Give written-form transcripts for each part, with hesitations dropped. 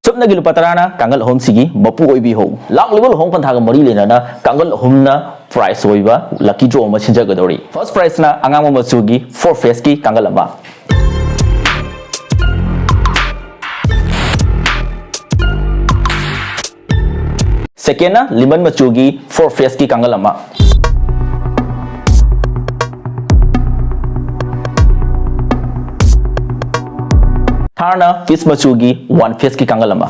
Subnagi lupa tarana kangal home sigi bapu oi bi ho lak level home pan thaga mari lena na kangal home na price oi ba lucky draw ma chinja gadori first price na angama machugi 4 face ki kangal aba second na lemon machugi 4 face ki kangal ama third na fish machugi 1 face ki kangal ama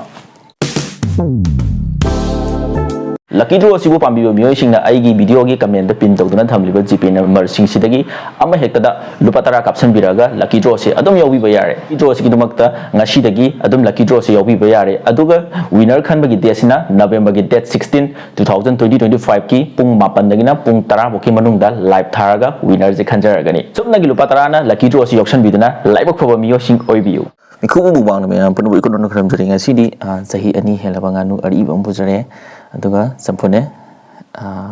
Lucky draw sibu pambibo miyoi singna aigi video gi comment da pin tawduna thamliba GP number sing sidagi ama hektada lupa tara caption biraga lucky draw se adum yobi ba yare draw se gidumakta ngasi dagi adum lucky draw se yobi ba yare aduga winner khan bagi date sina November gi date 16 2025 ki pung 8 dagina pung 10 boki manungda live tharaga winner je khanjaragani subna gi lupa tara na lucky draw se auction biduna live khoba miyo sing oibiu Miku bubang na mayam panu ikon no kram jaringa sidi sahi ani helabanga nu ari bang bujare aduga sampune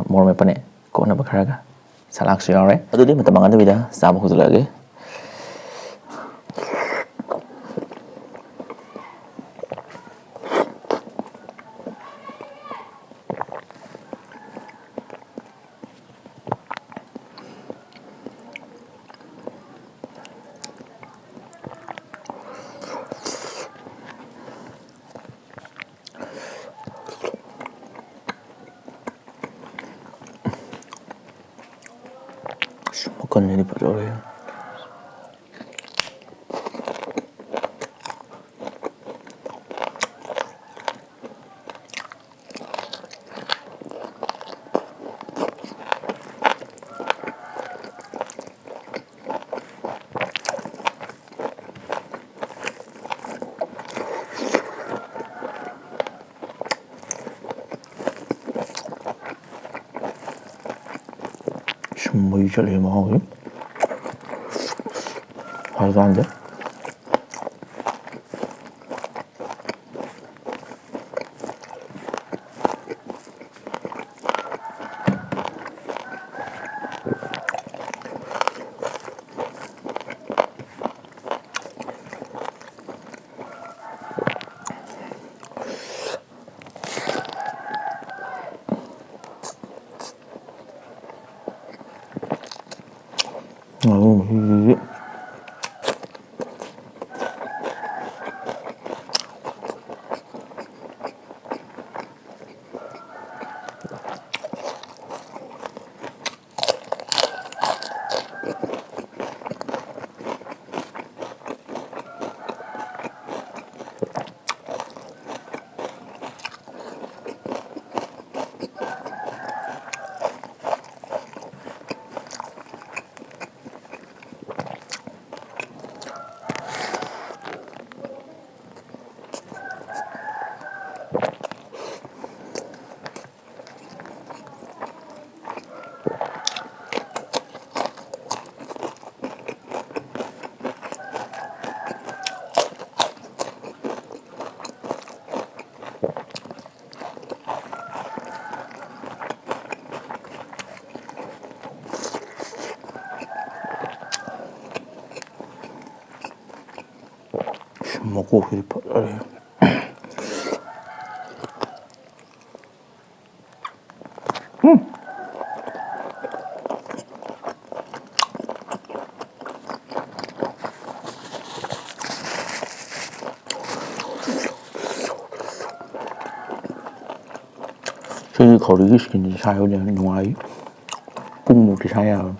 more me pane ko na bakharaga salak su yare adudi matamanga da bida sabu hudulage Makan ini pada orang. Semua ikat lima orang. Harga anda. 먹고 싶어. 이 거리기 시키는 사연이 농아이 국물이 사야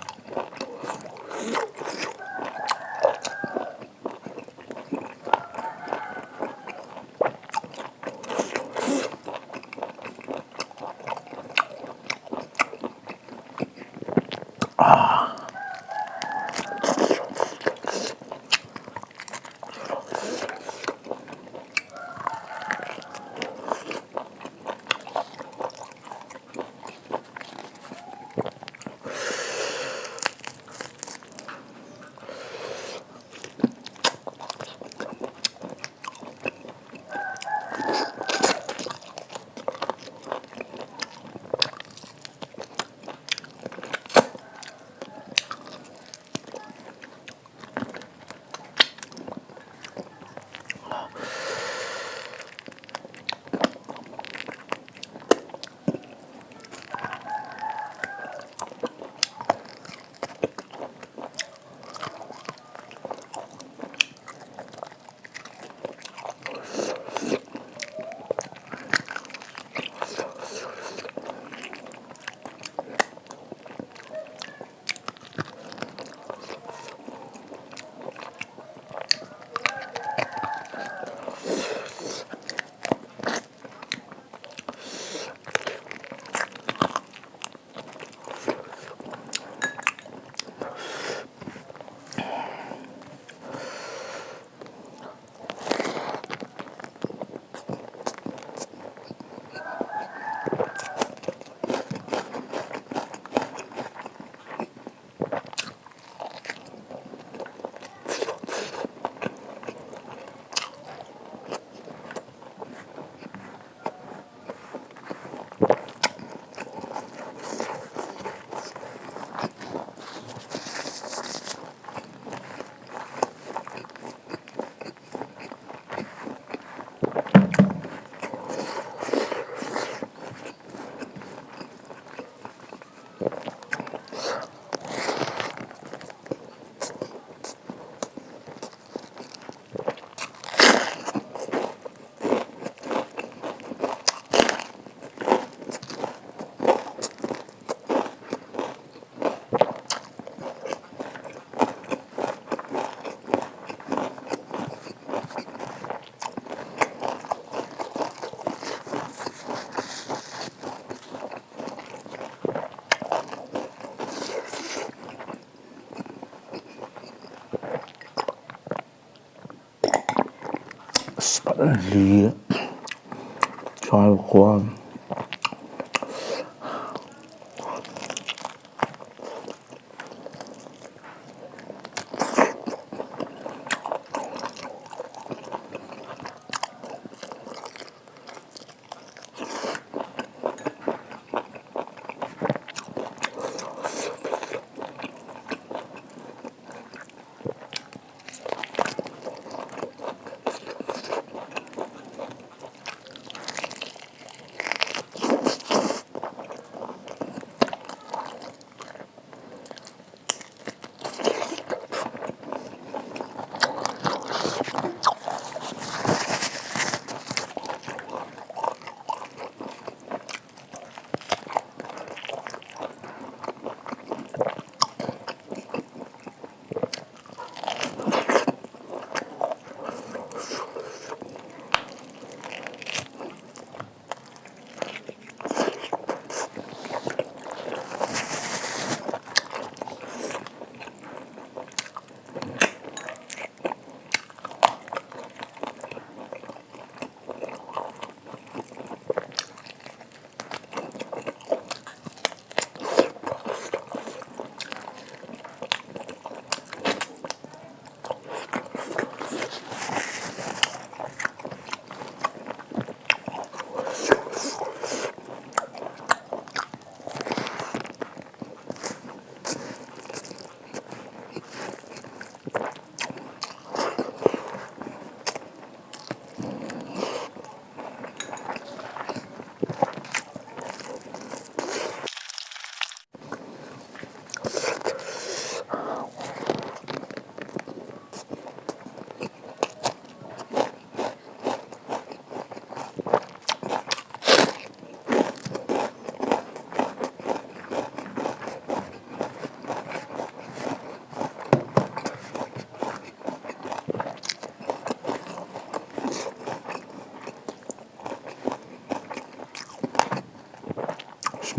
빨리 잘 구워.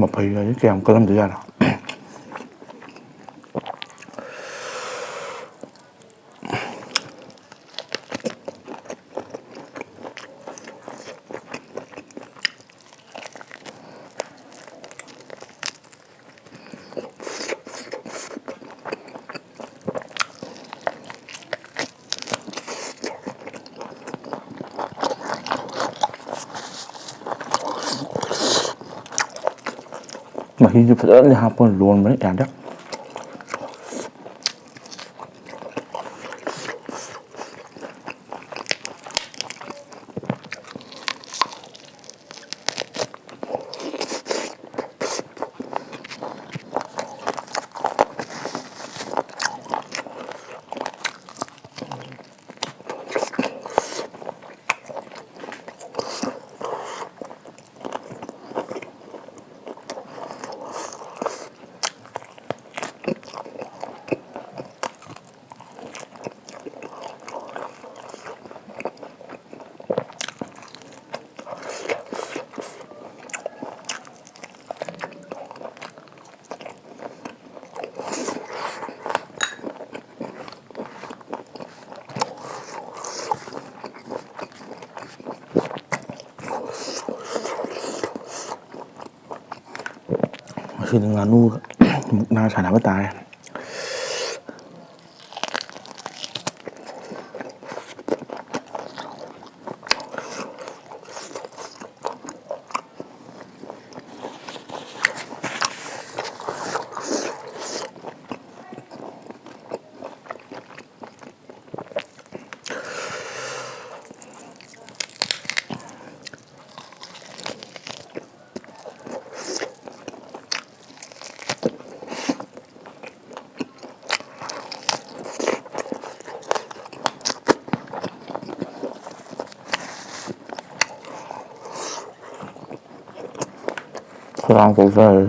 ꯃꯐꯩꯒꯁꯦ ꯀꯌꯥꯝ ꯀꯜꯂꯝꯗꯣꯏꯖꯥꯠꯅꯣ ꯃꯍꯤꯁꯨ ꯐꯖꯅ ꯍꯥꯞꯄ ꯂꯣꯟꯕꯅꯤ ꯌꯥꯗꯦ ꯃꯁꯤꯗ ꯉꯥꯅꯨꯒ ꯃꯨꯛꯅꯥ ꯁꯥꯟꯅꯕ ꯇꯥꯔꯦ ꯈꯗꯥꯡ ꯆꯧꯊꯔꯦ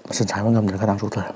ꯃꯆꯤꯟ ꯁꯥꯏꯕ ꯉꯝꯗ꯭ꯔꯦ ꯈꯗꯥꯡ ꯆꯣꯛꯊꯔꯦ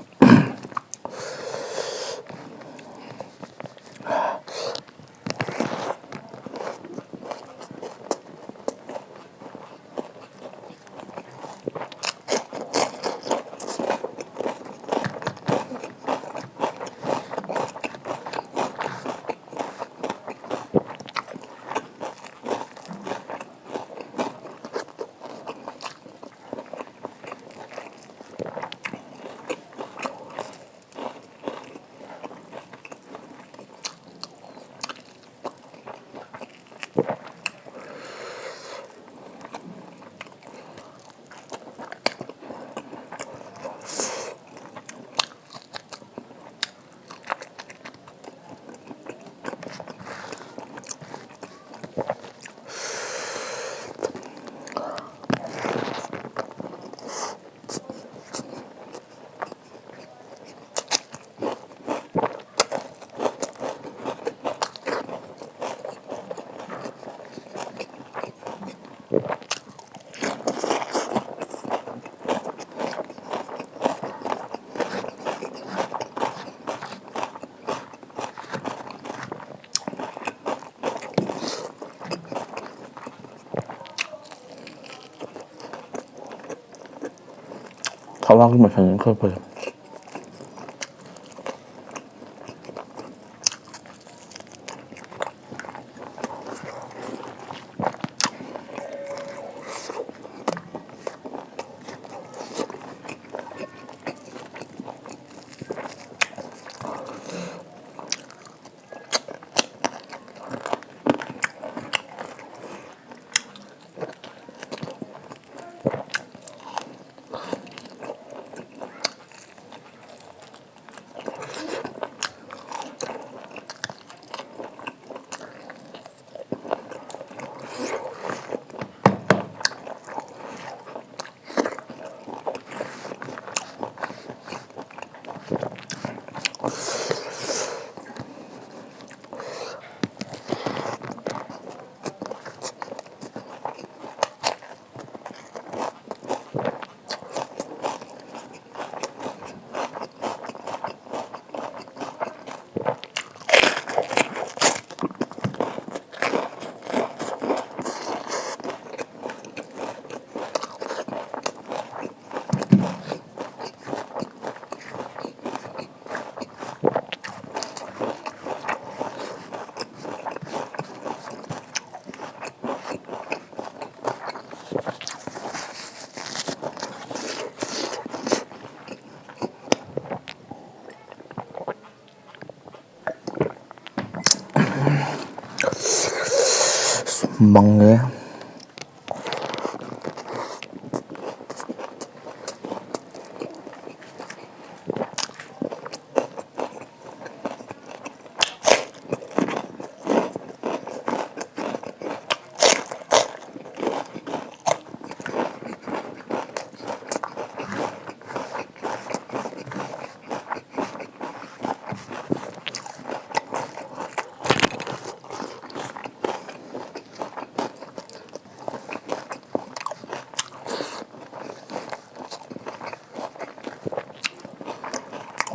ꯊꯕꯥꯛꯀꯤ ꯃꯁꯟ ꯈꯔ ꯐꯩ Mangga.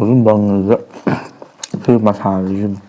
Uzun bangunuzda bir masajım.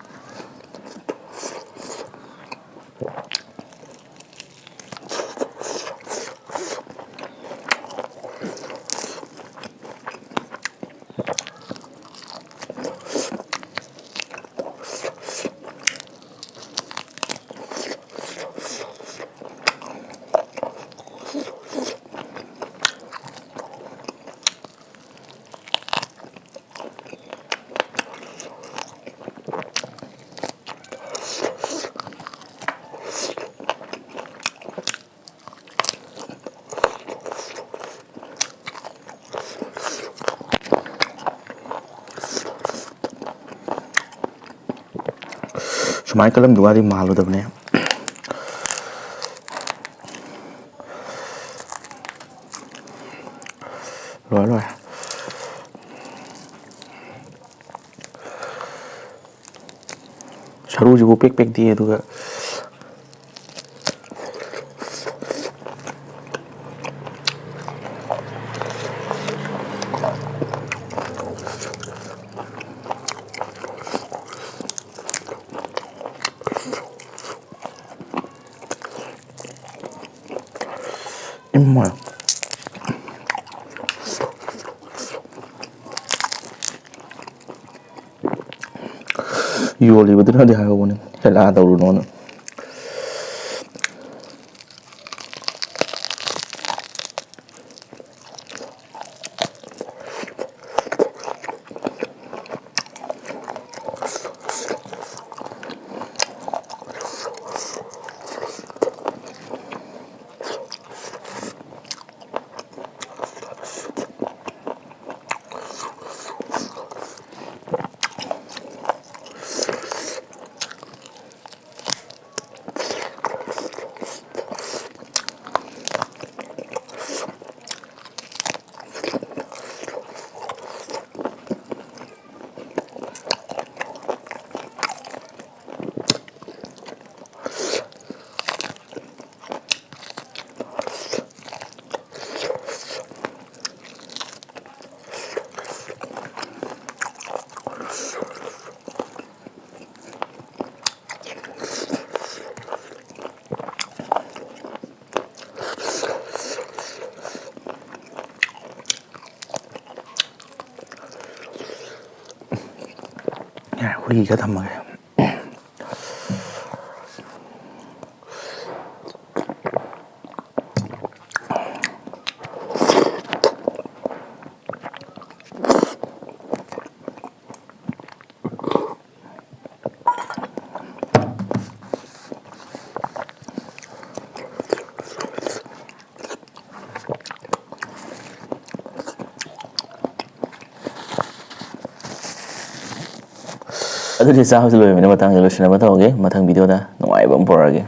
Sumai kalam dua di malu dah bener. Rồi. Saru juga pek dia tu. Emang. Yoli betul ada hawa ni. Hela ada urun. Hui cái thầm này. Aduh di sahau selalu ini matang jelas nama tahu ke matang video dah nungai bang porage